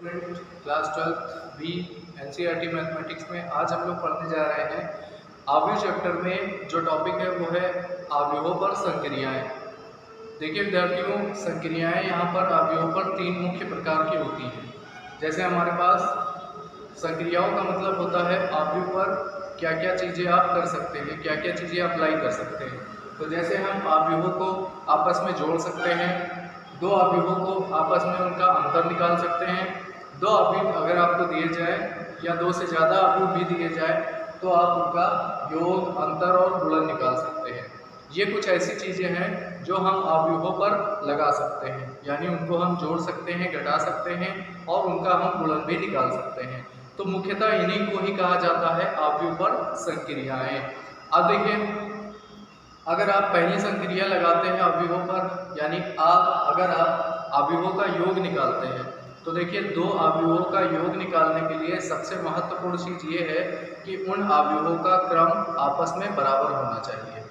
Student class 12 B NCERT mathematics में आज हम लोग पढ़ने जा रहे हैं आव्यूह चैप्टर में। जो टॉपिक है वो है आव्यूहों पर संक्रियाएं। देखिए विद्यार्थियों, संक्रियाएं यहाँ पर आव्यूहों पर तीन मुख्य प्रकार की होती हैं। जैसे हमारे पास संक्रियाओं का मतलब होता है आव्यूह पर क्या क्या चीज़ें आप कर सकते हैं, क्या क्या चीज़ें अप्लाई कर सकते हैं। तो जैसे हम आव्यूहों को आपस में जोड़ सकते हैं, दो आव्यूहों को आपस में उनका अंतर निकाल सकते हैं। दो आव्यूह अगर आपको दिए जाए या दो से ज़्यादा आव्यूह भी दिए जाए तो आप उनका योग, अंतर और गुणन निकाल सकते हैं। ये कुछ ऐसी चीज़ें हैं जो हम आव्यूहों पर लगा सकते हैं, यानी उनको हम जोड़ सकते हैं, घटा सकते हैं और उनका हम गुणन भी निकाल सकते हैं। तो मुख्यतः इन्हीं को ही कहा जाता है आव्यूह पर संक्रियाएं। अब देखिए, अगर आप पहली संक्रिया लगाते हैं आव्यूहों पर, यानी अगर आप आव्यूहों का योग निकालते हैं, तो देखिए दो आव्यूहों का योग निकालने के लिए सबसे महत्वपूर्ण चीज़ ये है कि उन आव्यूहों का क्रम आपस में बराबर होना चाहिए।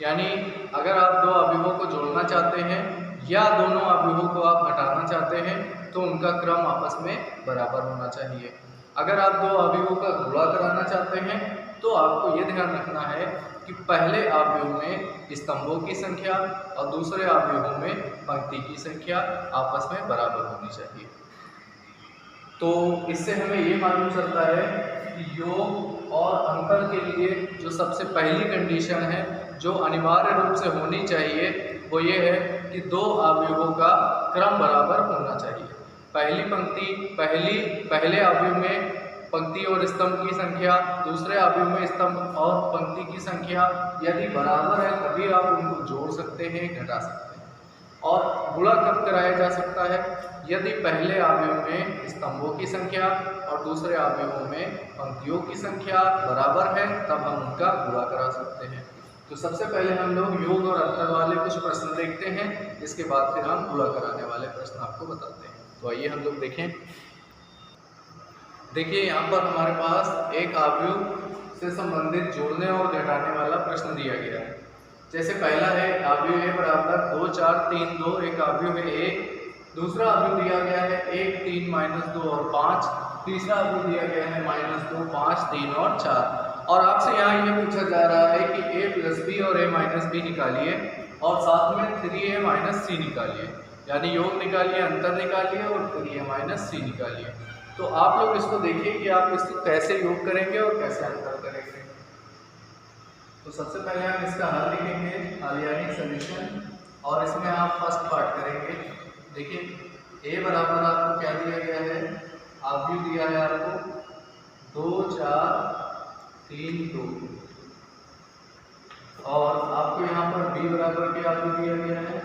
यानी अगर आप दो आव्यूहों को जोड़ना चाहते हैं या दोनों आव्यूहों को आप घटाना चाहते हैं तो उनका क्रम आपस में बराबर होना चाहिए। अगर आप दो आव्यूहों का गुणा कराना चाहते हैं तो आपको ये ध्यान रखना है कि पहले आव्यूह में स्तंभों की संख्या और दूसरे आव्यूहों में पंक्ति की संख्या आपस में बराबर होनी चाहिए। तो इससे हमें ये मालूम चलता है कि योग और अंतर के लिए जो सबसे पहली कंडीशन है, जो अनिवार्य रूप से होनी चाहिए, वो ये है कि दो आव्यूहों का क्रम बराबर होना चाहिए। पहले आव्यूह में पंक्ति और स्तंभ की संख्या, दूसरे आव्यूह में स्तंभ और पंक्ति की संख्या यदि बराबर है तभी आप उनको जोड़ सकते हैं, घटा सकते हैं। और गुणा कब कराया जा सकता है? यदि पहले आव्यूह में स्तंभों की संख्या और दूसरे आव्यूहों में पंक्तियों की संख्या बराबर है, तब हम उनका गुणा करा सकते हैं। तो सबसे पहले हम लोग योग और अंतर वाले कुछ प्रश्न देखते हैं, इसके बाद फिर हम गुणा कराने वाले प्रश्न आपको बताते हैं। तो आइए हम लोग देखें। देखिए यहाँ पर हमारे पास एक आव्यूह से संबंधित जोड़ने और घटाने वाला प्रश्न दिया गया है। जैसे पहला है आव्यूह ए बराबर 2 4 3 2, एक आव्यूह है ए। दूसरा आव्यूह दिया गया है 1 3 -2 और 5। तीसरा आव्यूह दिया गया है -2 5 3 और 4। और आपसे यहाँ ये पूछा जा रहा है कि a + b और a - b निकालिए और साथ में 3a - c निकालिए, यानी योग निकालिए, अंतर निकालिए और 3a - c निकालिए। तो आप लोग इसको देखिए कि आप इसको कैसे योग करेंगे और कैसे अंतर करेंगे। तो सबसे पहले हम इसका हल लिखेंगे, हल यानी सॉल्यूशन, और इसमें आप फर्स्ट पार्ट करेंगे। देखिए a बराबर आपको क्या दिया गया है, आव्यूह दिया है आपको 2 4 3 2, और आपको यहाँ पर b बराबर के आव्यूह दिया गया है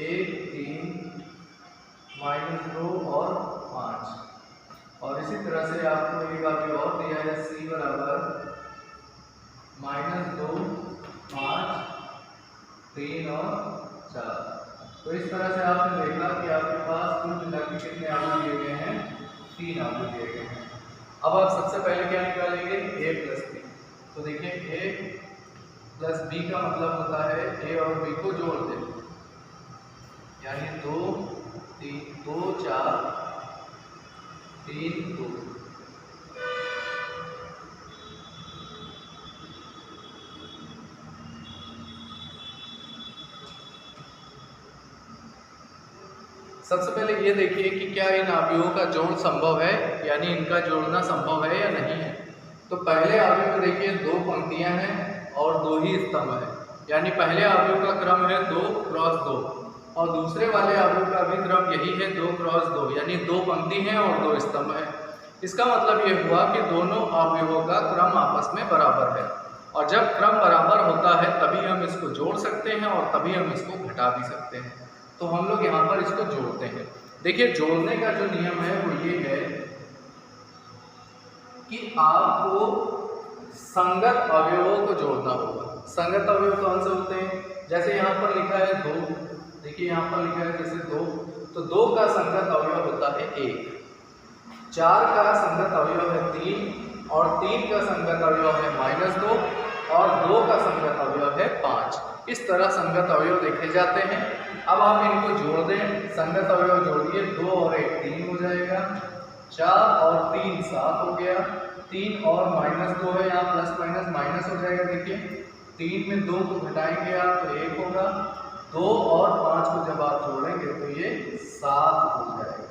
1 3 -2 और 5। और इसी तरह से आपको एक आव्यूह और दिया है c बराबर -2 5 3 और 4। तो इस तरह से आपने देखा कि आपके पास कुल मिला के कितने आव्यूह दिए गए हैं, 3 आव्यूह दिए गए हैं। अब आप सबसे पहले क्या निकालेंगे, a + b। तो देखिए a + b का मतलब होता है a और b को जोड़ दें, यानी 2 4 3 2। सबसे पहले ये देखिए कि क्या इन आव्यूहों का जोड़ संभव है, यानी इनका जोड़ना संभव है या नहीं है। तो पहले आव्यूह में देखिए 2 पंक्तियां हैं और 2 ही स्तंभ है, यानी पहले आव्यूह का क्रम है 2 × 2 और दूसरे वाले आव्यूह का भी क्रम यही है 2 × 2, यानी 2 पंक्ति हैं और 2 स्तंभ हैं। इसका मतलब ये हुआ कि दोनों आव्यूहों का क्रम आपस में बराबर है, और जब क्रम बराबर होता है तभी हम इसको जोड़ सकते हैं और तभी हम इसको घटा भी सकते हैं। तो हम लोग यहाँ पर इसको जोड़ते हैं। देखिए जोड़ने का जो नियम है वो ये है कि आपको संगत अवयवों को जोड़ना होगा। संगत अवयव कौन से होते हैं? जैसे यहाँ पर लिखा है 2, देखिए यहाँ पर लिखा है जैसे 2, तो 2 का संगत अवयव होता है 1, 4 का संगत अवयव है 3 और 3 का संगत अवयव है -2 और 2 का संगत अवयव है 5। इस तरह संगत अवयव देखे जाते हैं। अब आप इनको जोड़ दें, संगत अवयव जोड़िए, 2 और 1 3 हो जाएगा, 4 और 3 7 हो गया, 3 और -2 है, यहाँ प्लस माइनस माइनस हो जाएगा। देखिए 3 में 2 को घटाएंगे आप तो 1 होगा, 2 और 5 को जब आप जोड़ेंगे तो ये 7 हो जाएगा।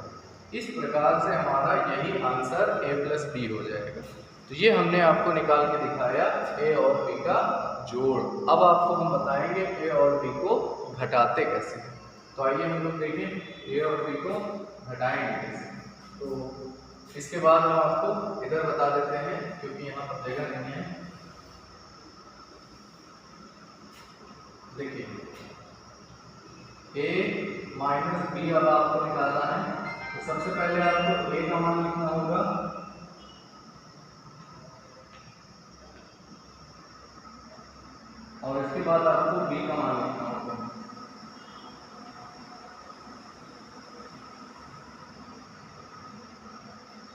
इस प्रकार से हमारा यही आंसर A+B हो जाएगा। तो ये हमने आपको निकाल के दिखाया A और B का जोड़। अब आपको हम बताएंगे A और B को घटाते कैसे हैं। तो आइए हम लोग देखें A और B को घटाएंगे कैसे। तो इसके बाद हम आपको इधर बता देते हैं क्योंकि यहाँ पर जगह नहीं है। देखिए A - B अब आपको निकालना है। तो सबसे पहले आपको A का मान लिखना होगा, और इसके बाद आपको B का मान लिखना होगा।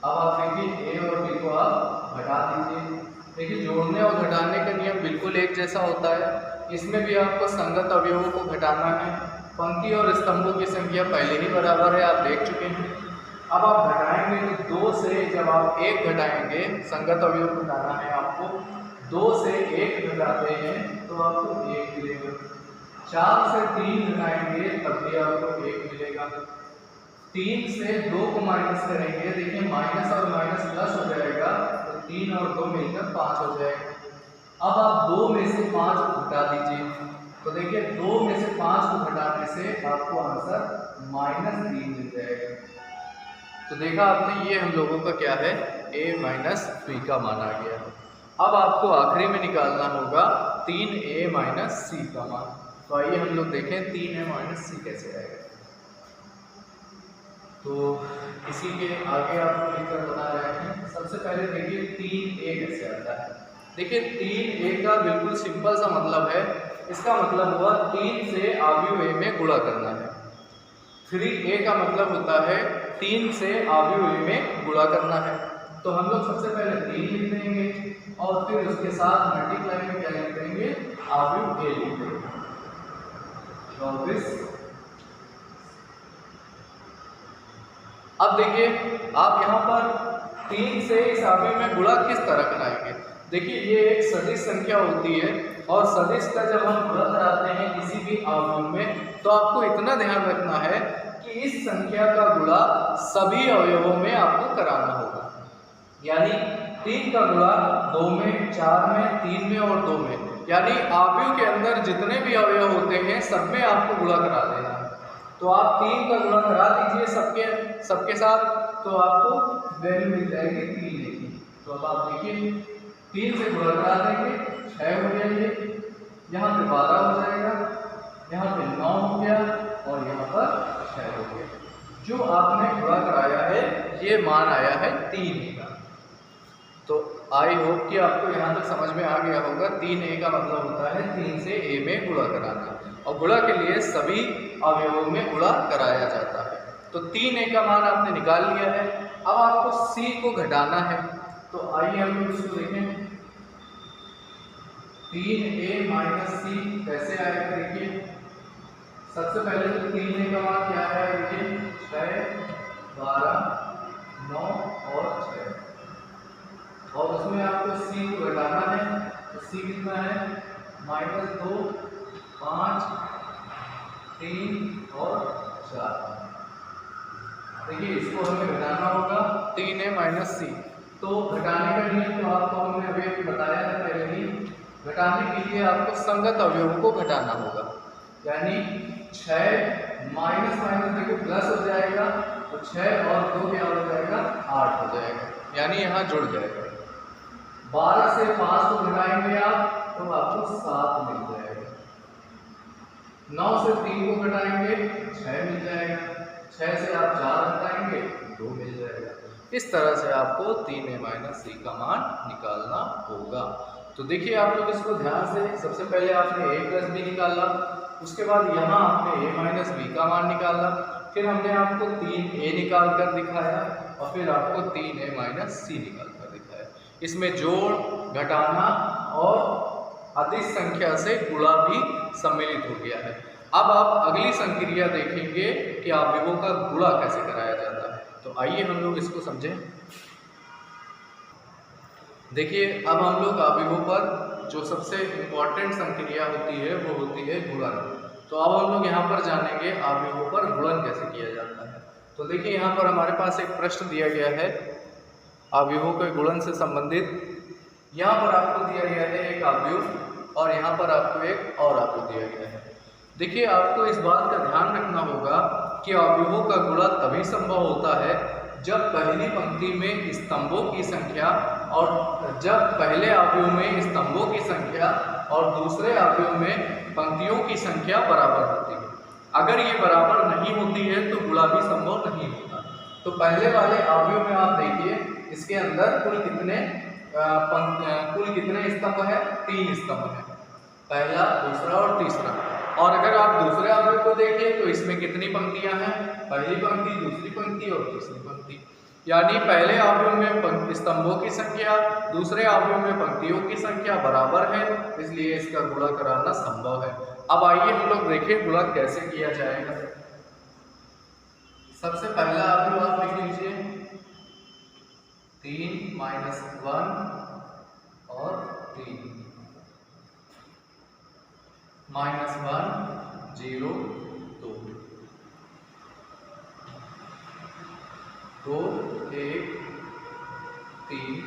अब आप देखिए A और B को आप घटा दीजिए। देखिए जोड़ने और घटाने का नियम बिल्कुल एक जैसा होता है। इसमें भी आपको संगत अवयवों को घटाना है। पंक्ति और स्तंभों की संख्या पहले ही बराबर है, आप देख चुके हैं। अब आप घटाएंगे तो 2 से जब आप 1 घटाएंगे, संगत अवयव घटाना है आपको, 2 से 1 घटाते हैं तो आपको 1 मिलेगा। 4 से 3 घटाएंगे तब भी आपको 1 मिलेगा। 3 से 2 को माइनस करेंगे, देखिए माइनस और माइनस प्लस हो जाएगा तो 3 और 2 मिलकर 5 हो जाएगा। अब आप 2 में से 5 को घटा दीजिए, तो देखिए 2 में से 5 को घटाने से आपको आंसर -3 मिल जाएगा। तो देखा आपने, ये हम लोगों का क्या है, A - B का मान आ गया। अब आपको आखिरी में निकालना होगा 3A - C का मान। तो आइए हम लोग देखें 3A - C कैसे आएगा। तो इसी के आगे आपको लिखकर बता रहे हैं। सबसे पहले देखिए 3A कैसे आता है। देखिए 3A का बिल्कुल सिंपल सा मतलब है, इसका मतलब हुआ 3 से आव्यूह A में गुणा करना है। 3A का मतलब होता है 3 से आव्यूह A में गुणा करना है। तो हम लोग सबसे पहले 3 लिख देंगे और फिर उसके साथ मल्टीप्लाई में क्या लिख देंगे, आव्यूह A लिख देंगे। 24। अब देखिए आप यहाँ पर 3 से इस आव्यूह में गुणा किस तरह कराएंगे। देखिए ये एक सदिश संख्या होती है और सदिश का जब हम गुणा कराते हैं किसी भी आव्यूह में तो आपको इतना ध्यान रखना है कि इस संख्या का गुणा सभी अवयवों में आपको कराना होगा। यानी 3 का गुणा 2 में, 4 में, 3 में और 2 में, यानी आव्यूह के अंदर जितने भी अवयव होते हैं सब में आपको गुणा करा देना है। तो आप 3 का गुणा करा दीजिए सबके साथ, तो आपको वैल्यू मिल जाएगी 3 की। तो अब आप देखिए 3 से गुणा करा देंगे 6 हो जाएंगे, यहाँ पे 12 हो जाएगा, यहाँ पे 9 हो गया और यहाँ पर 6 हो गया। जो आपने गुणा कराया है ये मान आया है 3 का। तो आई होप कि आपको यहाँ तक समझ में आ गया होगा। 3A का मतलब होता है 3 से A में गुणा कराना, और गुणा के लिए सभी अवयवों में गुणा कराया जाता है। तो 3A का मान आपने निकाल लिया है। अब आपको C को घटाना है, तो आइए हम लोग इसको देखें। 3A - C कैसे आएगा। देखिए सबसे पहले तो 3A का मान क्या है, देखिए 6, 12, 9 और 6, और उसमें आपको C को घटाना है। तो C कितना है, -2, 5, 3 और 4। देखिए इसको हमें घटाना होगा 3A - C। तो घटाने का नियम तो आपको हमने अभी बताया था पहले ही। घटाने के लिए आपको संगत अवयवों को घटाना होगा, यानी 6 माइनस देखो प्लस हो जाएगा, तो 6 और 2 क्या हो जाएगा, 8 हो जाएगा, यानी यहाँ जुड़ जाएगा। 12 से 5 को घटाएंगे आप तो आपको 7 मिल जाएगा। 9 से 3 को घटाएंगे 6 मिल जाएगा। 6 से आप 4 घटाएंगे 2 मिल जाएगा। इस तरह से आपको 3A - C का मान निकालना होगा। तो देखिए आप लोग इसको ध्यान से, सबसे पहले आपने A+B निकाला, उसके बाद यहाँ आपने A - B का मान निकाला, फिर हमने आपको 3A निकाल कर दिखाया और फिर आपको 3A - C निकाल कर दिखाया। इसमें जोड़, घटाना और अदिश संख्या से गुणा भी सम्मिलित हो गया है। अब आप अगली संक्रिया देखेंगे कि अवयवों का गुणा कैसे कराया जाता है। तो आइए हम लोग इसको समझें। देखिए, अब हम लोग अवयवों पर जो सबसे इम्पोर्टेंट संक्रिया होती है वो होती है गुणन। तो अब हम लोग यहाँ पर जानेंगे अवयवों पर गुणन कैसे किया जाता है। तो देखिए, यहाँ पर हमारे पास एक प्रश्न दिया गया है अवयवों के गुणन से संबंधित। यहाँ पर आपको दिया गया है एक अवयव और यहाँ पर आपको एक और अवयव दिया गया है। देखिए, आपको इस बात का ध्यान रखना होगा कि अवयवों का गुणा तभी संभव होता है जब पहली पंक्ति में स्तंभों की संख्या और जब पहले अवयव में स्तंभों की संख्या और दूसरे अवयव में पंक्तियों की संख्या बराबर होती है। अगर ये बराबर नहीं होती है तो गुणा भी संभव नहीं होता। तो पहले वाले अवयव में आप देखिए, इसके अंदर कुल कितने स्तंभ है? 3 स्तंभ है, पहला, दूसरा और तीसरा। और अगर आप दूसरे अवयव को देखिए तो इसमें कितनी पंक्तियां हैं? पहली पंक्ति, दूसरी पंक्ति और तीसरी पंक्ति। यानी पहले अवयव में स्तंभों की संख्या, दूसरे अवयव में पंक्तियों की संख्या बराबर है, इसलिए इसका गुणा कराना संभव है। अब आइए हम लोग देखें गुणा कैसे किया जाएगा। सबसे पहला अवयव आप लिख लीजिए 3 - 1 और 3 -1 0 2 2 1 3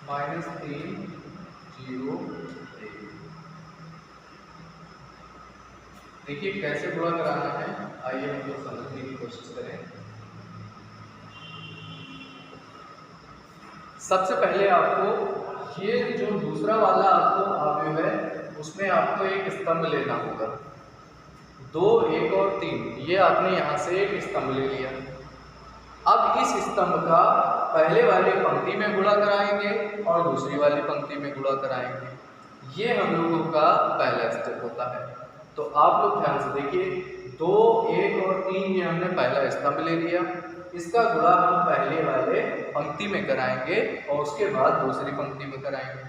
-3 0 1। देखिए कैसे गुणा कराना है, आइए हम लोग समझने की कोशिश करें। सबसे पहले आपको ये जो दूसरा वाला आपको अवयव है उसमें आपको एक स्तंभ लेना होगा। 2 1 और 3 ये आपने यहाँ से एक स्तंभ ले लिया। अब इस स्तंभ का पहले वाली पंक्ति में गुणा कराएंगे और दूसरी वाली पंक्ति में गुणा कराएंगे। ये हम लोगों का पहला स्टेप होता है। तो आप लोग ध्यान से देखिए, 2 1 और 3 ये हमने पहला स्तंभ ले लिया। इसका गुणा हम पहले वाले पंक्ति में कराएंगे और उसके बाद दूसरी पंक्ति में कराएंगे।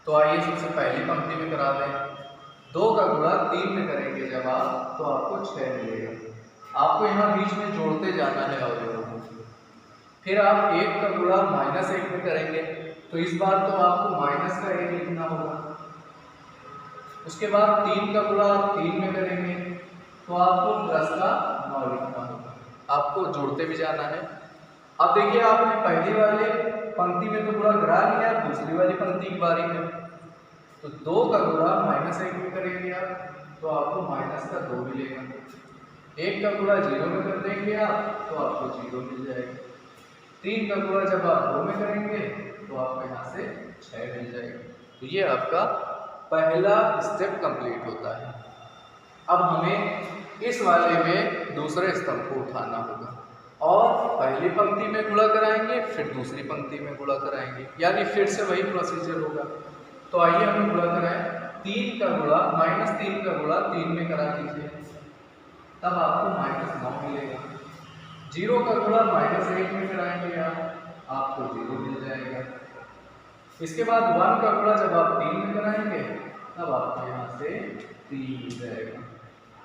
तो आइए सबसे पहली पंक्ति में करा दें। 2 का गुणा 3 में करेंगे जब आप, तो आपको 6 मिलेगा। आपको यहाँ बीच में जोड़ते जाना है अवयवों को। फिर आप 1 का गुणा -1 में करेंगे, तो इस बार तो आपको माइनस का 1 लिखना होगा। उसके बाद 3 का गुणा 3 में करेंगे, तो आपको प्लस का 9 लिखना होगा। आपको जोड़ते भी जाना है। अब देखिए, आपने पहली वाले पंक्ति में तो गुणा करा लिया, दूसरी वाली पंक्ति की बारी में तो 2 का गुणा -1 में करेंगे आप, तो आपको माइनस का 2 मिलेगा। 1 का गुणा 0 में कर देंगे आप, तो आपको 0 मिल जाएगा। 3 का गुणा जब आप 2 में करेंगे तो आपको यहाँ से 6 मिल जाएगा। तो ये आपका पहला स्टेप कंप्लीट होता है। अब हमें इस वाले में दूसरे स्तंभ को उठाना होगा और पहली पंक्ति में गुणा कराएंगे, फिर दूसरी पंक्ति में गुणा कराएंगे, यानी फिर से वही प्रोसीजर होगा। तो आइए हम गुणा कराएं। 3 का गुणा -3 का गुणा 3 में करा दीजिए, तब आपको -9 मिलेगा। 0 का गुणा -1 में कराएंगे आपको 0 मिल जाएगा। इसके बाद 1 का गुणा जब आप 3 में कराएंगे तब आपको यहाँ से 3 मिल जाएगा।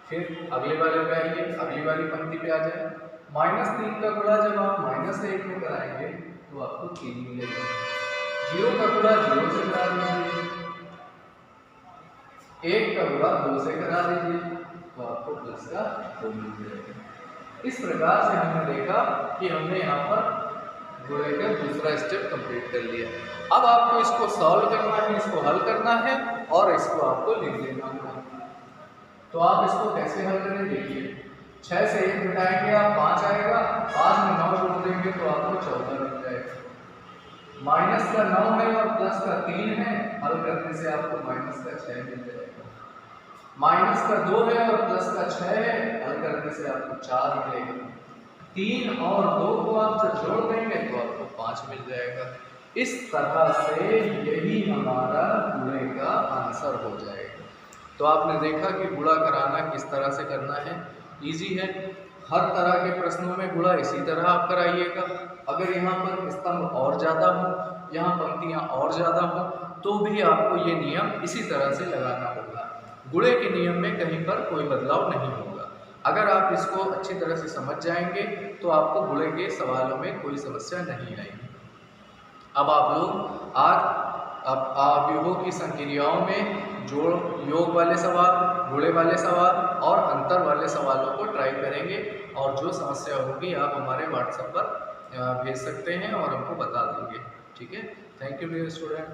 फिर अगले वाले पे आइए, अगली वाली पंक्ति पे आ जाए। -3 का गुणा जब आप -1 में कराएंगे तो आपको 3 मिलेगा। 0 का गुणा 0 से करा दीजिए, 1 का गुणा 2 से करा दीजिए, तो आपको प्लस का 2 मिल जाएगा। इस प्रकार से हमने देखा कि हमने यहाँ पर गुणे का दूसरा स्टेप कंप्लीट कर लिया। अब आपको इसको सॉल्व करना है, इसको हल करना है और इसको आपको लिख लेना है। तो आप इसको कैसे हल करें, देखिए 6 से 1 घटाएंगे आप 5 आएगा, 5 में 9 जोड़ देंगे तो आपको 14 मिल जाएगा। माइनस का 9 है और प्लस का 3 है, हल करने से आपको माइनस का 6 मिल जाएगा। माइनस का 2 है और प्लस का 6 है, हल करने से आपको 4 मिलेगा। 3 और 2 को आप जब जोड़ देंगे तो आपको 5 मिल जाएगा। इस तरह से यही हमारा गुणे का आंसर हो जाएगा। तो आपने देखा कि गुणा कराना किस तरह से करना है। इजी है। हर तरह के प्रश्नों में गुणा इसी तरह आप कराइएगा। अगर यहाँ पर स्तंभ और ज़्यादा हो, यहाँ पंक्तियाँ और ज़्यादा हो, तो भी आपको ये नियम इसी तरह से लगाना होगा। गुणे के नियम में कहीं पर कोई बदलाव नहीं होगा। अगर आप इसको अच्छी तरह से समझ जाएंगे तो आपको गुणे के सवालों में कोई समस्या नहीं आएगी। अब आप लोग आज अब अवयवों की संक्रियाओं में जोड़ योग वाले सवाल, गुणे वाले सवाल और अंतर वाले सवालों को ट्राई करेंगे, और जो समस्या होगी आप हमारे व्हाट्सएप पर भेज सकते हैं और हमको बता देंगे। ठीक है, थैंक यू डियर स्टूडेंट।